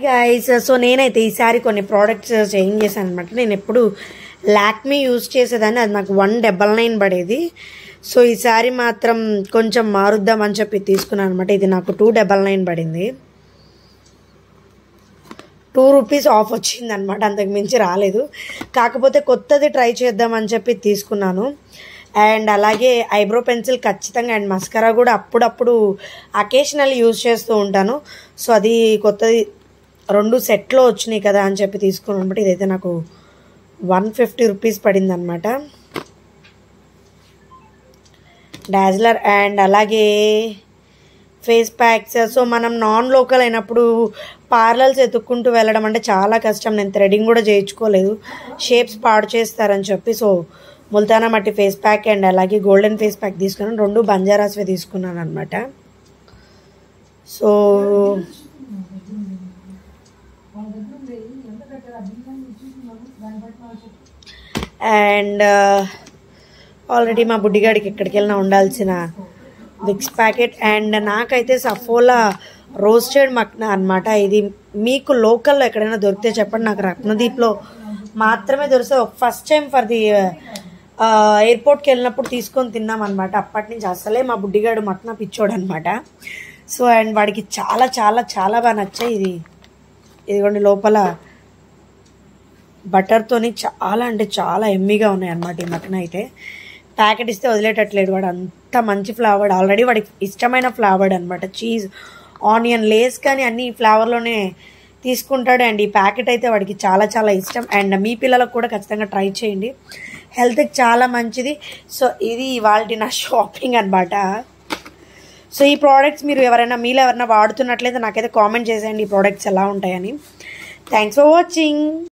Guys so నేనైతే ఈసారి కొన్ని ప్రోడక్ట్స్ చేంజ్ చేశాను అనమాట. నేను ఎప్పుడు లాక్మీ యూజ్ చేసేదాన్ని, అది నాకు 199 పడేది. సో ఈసారి మాత్రం కొంచెం మారుద్దామని చెప్పి తీసుకున్నాను అనమాట. ఇది నాకు 299 పడింది. 2 రూపీస్ ఆఫ్ వచ్చింది అనమాట, అంతకు మించి రాలేదు. కాకపోతే కొత్తది ట్రై చేద్దామని చెప్పి తీసుకున్నాను. అండ్ అలాగే ఐబ్రో పెన్సిల్ ఖచ్చితంగా, అండ్ మస్కరా కూడా అప్పుడప్పుడు అకేషనల్ యూజ్ చేస్తూ ఉంటాను. సో అది కొత్తది 2 సెట్లో వచ్చినాయి కదా అని చెప్పి తీసుకున్నాను అనమాట. ఇదైతే నాకు 150 రూపీస్ పడింది అనమాట. డాజ్లర్ అండ్ అలాగే ఫేస్ ప్యాక్స్. సో మనం నాన్ లోకల్ అయినప్పుడు పార్లర్స్ ఎత్తుక్కుంటూ వెళ్ళడం అంటే చాలా కష్టం. నేను థ్రెడింగ్ కూడా చేయించుకోలేదు, షేప్స్ పాడు చేస్తారని చెప్పి. సో ముల్తానా మట్టి ఫేస్ ప్యాక్ అండ్ అలాగే గోల్డెన్ ఫేస్ ప్యాక్ తీసుకున్నాను. 2 బంజారాస్వే తీసుకున్నాను అనమాట. సో అండ్ ఆల్రెడీ మా బుడ్డిగాడికి ఎక్కడికి వెళ్ళినా ఉండాల్సిన విక్స్ ప్యాకెట్. అండ్ నాకైతే సఫోలా రోస్టెడ్ మక్నా అనమాట. ఇది మీకు లోకల్లో ఎక్కడైనా దొరికితే చెప్పండి. నాకు రత్నదీప్లో మాత్రమే దొరికితే ఫస్ట్ టైం ఫర్ ది ఎయిర్పోర్ట్కి వెళ్ళినప్పుడు తీసుకొని తిన్నాం అనమాట. అప్పటి నుంచి అసలే మా బుడ్డిగాడు మక్నా పిచ్చోడు అనమాట. సో అండ్ వాడికి చాలా చాలా చాలా బాగా నచ్చాయి. ఇదిగోండి లోపల బటర్తోని చాలా అంటే చాలా ఎమ్మీగా ఉన్నాయి అన్నమాట. ఈ మటన్ అయితే ప్యాకెట్ ఇస్తే వదిలేటట్లేదు వాడు, అంత మంచి ఫ్లేవర్డ్. ఆల్రెడీ వాడికి ఇష్టమైన ఫ్లేవర్డ్ అనమాట. చీజ్, ఆనియన్, లేస్ కానీ అన్ని ఫ్లేవర్లోనే తీసుకుంటాడు. అండ్ ఈ ప్యాకెట్ అయితే వాడికి చాలా చాలా ఇష్టం. అండ్ మీ పిల్లలకు కూడా ఖచ్చితంగా ట్రై చేయండి, హెల్త్కి చాలా మంచిది. సో ఇది ఇవాళ నా షాపింగ్ అనమాట. సో ఈ ప్రోడక్ట్స్ మీలో ఎవరైనా వాడుతున్నట్లయితే నాకైతే కామెంట్ చేసేయండి ఈ ప్రోడక్ట్స్ ఎలా ఉంటాయని. Thanks for watching.